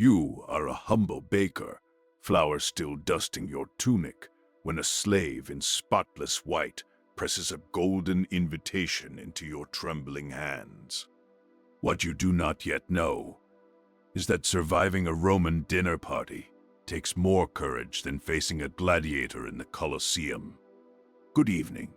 You are a humble baker, flour still dusting your tunic, when a slave in spotless white presses a golden invitation into your trembling hands. What you do not yet know is that surviving a Roman dinner party takes more courage than facing a gladiator in the Colosseum. Good evening,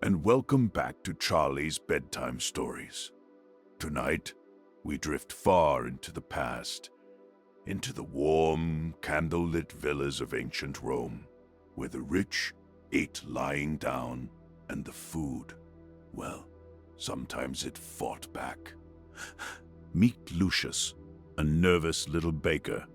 and welcome back to Charlie's Bedtime Stories. Tonight, we drift far into the past, into the warm, candlelit villas of ancient Rome, where the rich ate lying down and the food, well, sometimes it fought back. Meet Lucius, a nervous little baker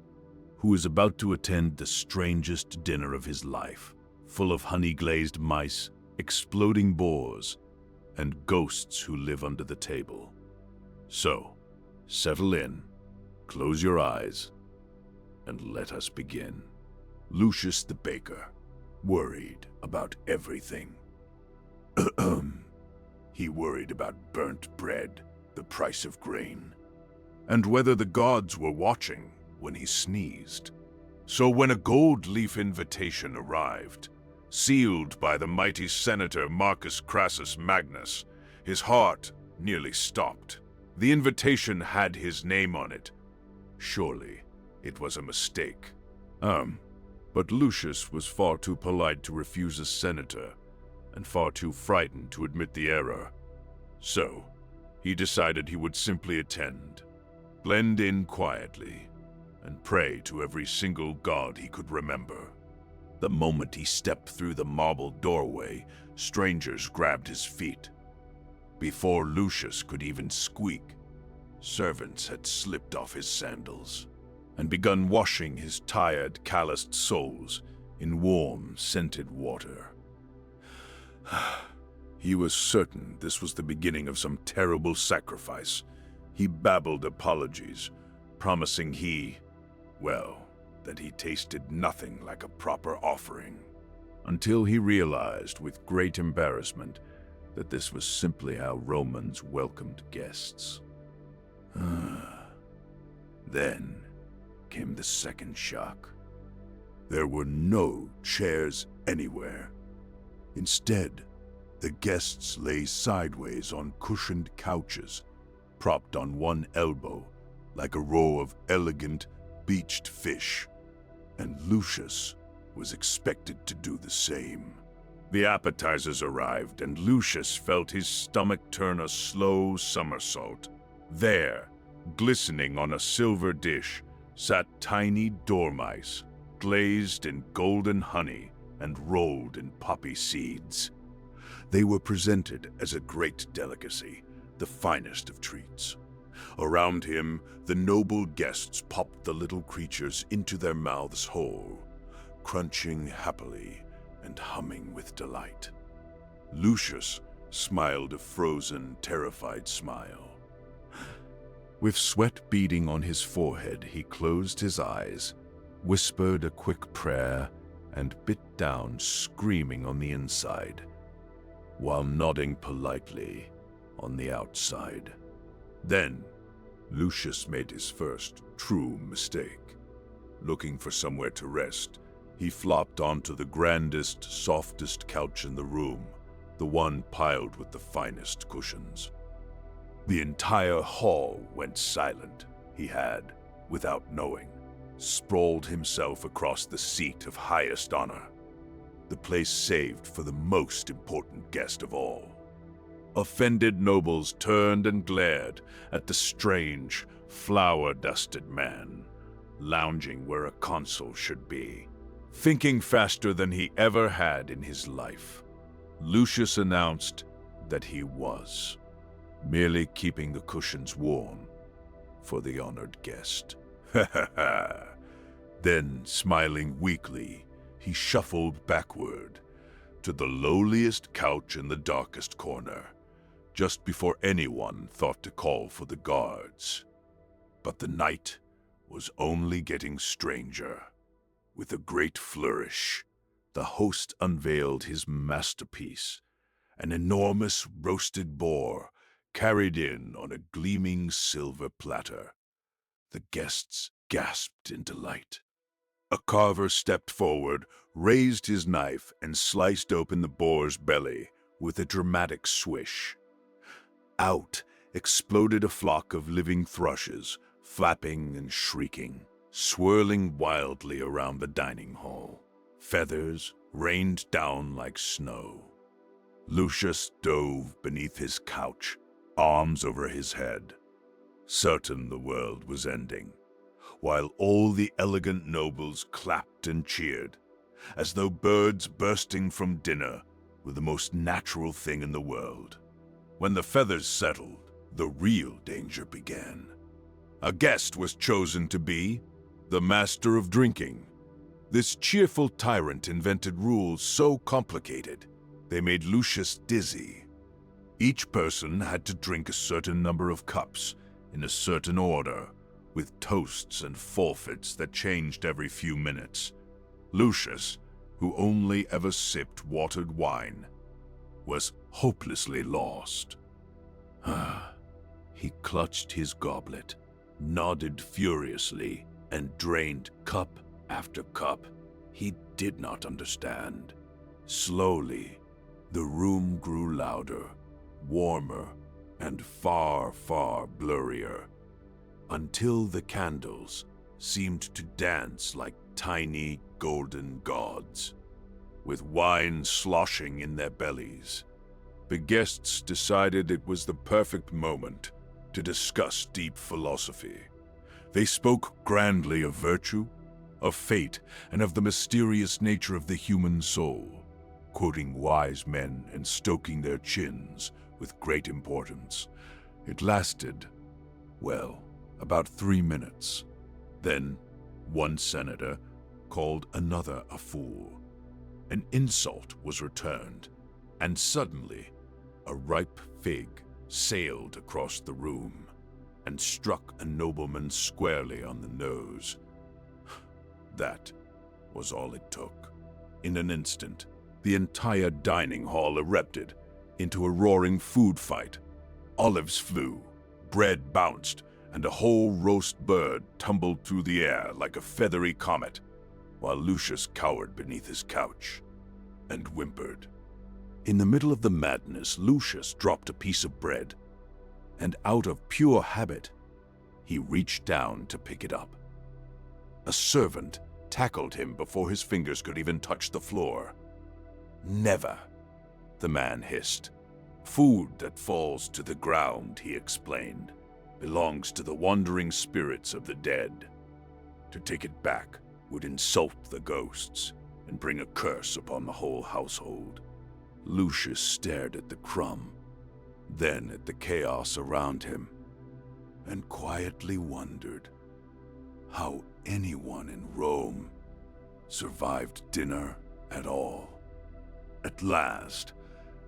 who is about to attend the strangest dinner of his life, full of honey-glazed mice, exploding boars, and ghosts who live under the table. So, settle in, close your eyes, and let us begin. Lucius the baker, worried about everything. He worried about burnt bread, the price of grain, and whether the gods were watching when he sneezed. So when a gold leaf invitation arrived, sealed by the mighty senator Marcus Crassus Magnus, his heart nearly stopped. The invitation had his name on it. Surely it was a mistake. But Lucius was far too polite to refuse a senator, and far too frightened to admit the error. So, he decided he would simply attend, blend in quietly, and pray to every single god he could remember. The moment he stepped through the marble doorway, strangers grabbed his feet. Before Lucius could even squeak, servants had slipped off his sandals and begun washing his tired, calloused soles in warm, scented water. He was certain this was the beginning of some terrible sacrifice. He babbled apologies, promising that he tasted nothing like a proper offering, until he realized with great embarrassment that this was simply how Romans welcomed guests. Then came the second shock. There were no chairs anywhere. Instead, the guests lay sideways on cushioned couches, propped on one elbow like a row of elegant, beached fish, and Lucius was expected to do the same. The appetizers arrived, and Lucius felt his stomach turn a slow somersault. There, glistening on a silver dish, sat tiny dormice, glazed in golden honey and rolled in poppy seeds. They were presented as a great delicacy, the finest of treats. Around him, the noble guests popped the little creatures into their mouths whole, crunching happily and humming with delight. Lucius smiled a frozen, terrified smile. With sweat beading on his forehead, he closed his eyes, whispered a quick prayer, and bit down, screaming on the inside, while nodding politely on the outside. Then, Lucius made his first true mistake. Looking for somewhere to rest, he flopped onto the grandest, softest couch in the room, the one piled with the finest cushions. The entire hall went silent. He had, without knowing, sprawled himself across the seat of highest honor, the place saved for the most important guest of all. Offended nobles turned and glared at the strange, flour-dusted man, lounging where a consul should be. Thinking faster than he ever had in his life, Lucius announced that he was merely keeping the cushions warm for the honored guest. Then, smiling weakly, he shuffled backward to the lowliest couch in the darkest corner, just before anyone thought to call for the guards. But the night was only getting stranger. With a great flourish, the host unveiled his masterpiece, an enormous roasted boar carried in on a gleaming silver platter. The guests gasped in delight. A carver stepped forward, raised his knife, and sliced open the boar's belly with a dramatic swish. Out exploded a flock of living thrushes, flapping and shrieking, swirling wildly around the dining hall. Feathers rained down like snow. Lucius dove beneath his couch, arms over his head, certain the world was ending, while all the elegant nobles clapped and cheered, as though birds bursting from dinner were the most natural thing in the world. When the feathers settled, the real danger began. A guest was chosen to be the master of drinking. This cheerful tyrant invented rules so complicated they made Lucius dizzy. Each person had to drink a certain number of cups in a certain order, with toasts and forfeits that changed every few minutes. Lucius, who only ever sipped watered wine, was hopelessly lost. He clutched his goblet, nodded furiously, and drained cup after cup. He did not understand. Slowly, the room grew louder, warmer, and far, far blurrier, until the candles seemed to dance like tiny golden gods. With wine sloshing in their bellies, the guests decided it was the perfect moment to discuss deep philosophy. They spoke grandly of virtue, of fate, and of the mysterious nature of the human soul, quoting wise men and stoking their chins with great importance. It lasted, well, about 3 minutes. Then, one senator called another a fool. An insult was returned, and suddenly, a ripe fig sailed across the room and struck a nobleman squarely on the nose. That was all it took. In an instant, the entire dining hall erupted into a roaring food fight. Olives flew, bread bounced, and a whole roast bird tumbled through the air like a feathery comet, while Lucius cowered beneath his couch and whimpered. In the middle of the madness, Lucius dropped a piece of bread, and out of pure habit, he reached down to pick it up. A servant tackled him before his fingers could even touch the floor. "Never," the man hissed. "Food that falls to the ground," he explained, "belongs to the wandering spirits of the dead. To take it back would insult the ghosts and bring a curse upon the whole household." Lucius stared at the crumb, then at the chaos around him, and quietly wondered how anyone in Rome survived dinner at all. At last,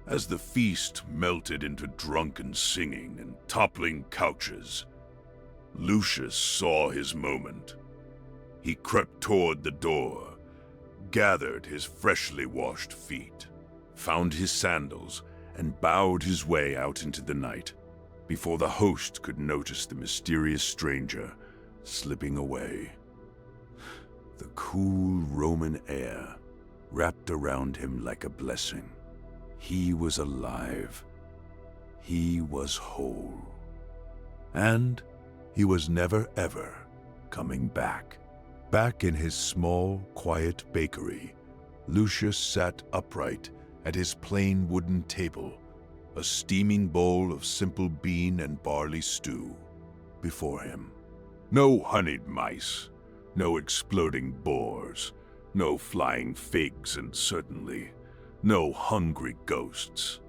as the feast melted into drunken singing and toppling couches, Lucius saw his moment. He crept toward the door, gathered his freshly washed feet, found his sandals, and bowed his way out into the night before the host could notice the mysterious stranger slipping away. The cool Roman air wrapped around him like a blessing. He was alive. He was whole. And he was never ever coming back. Back in his small, quiet bakery, Lucius sat upright at his plain wooden table, a steaming bowl of simple bean and barley stew before him. No honeyed mice, no exploding boars, no flying figs, and certainly no hungry ghosts.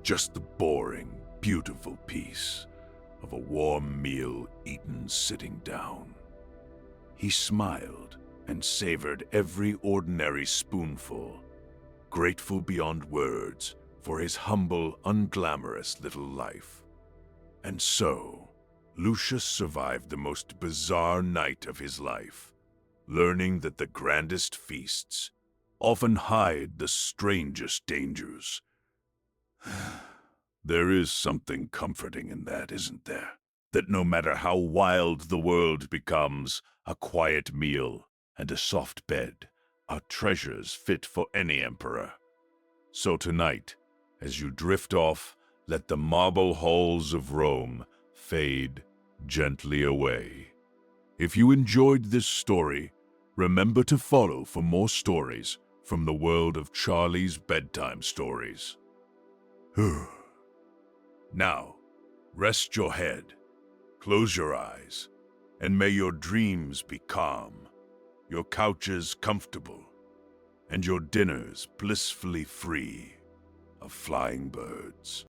Just the boring, beautiful peace of a warm meal eaten sitting down. He smiled and savored every ordinary spoonful, grateful beyond words for his humble, unglamorous little life. And so, Lucius survived the most bizarre night of his life, learning that the grandest feasts often hide the strangest dangers. There is something comforting in that, isn't there? that no matter how wild the world becomes, a quiet meal and a soft bed are treasures fit for any emperor. So tonight, as you drift off, let the marble halls of Rome fade gently away. If you enjoyed this story, remember to follow for more stories from the world of Charlie's Bedtime Stories. Now, rest your head, close your eyes, and may your dreams be calm, your couches comfortable, and your dinners blissfully free of flying birds.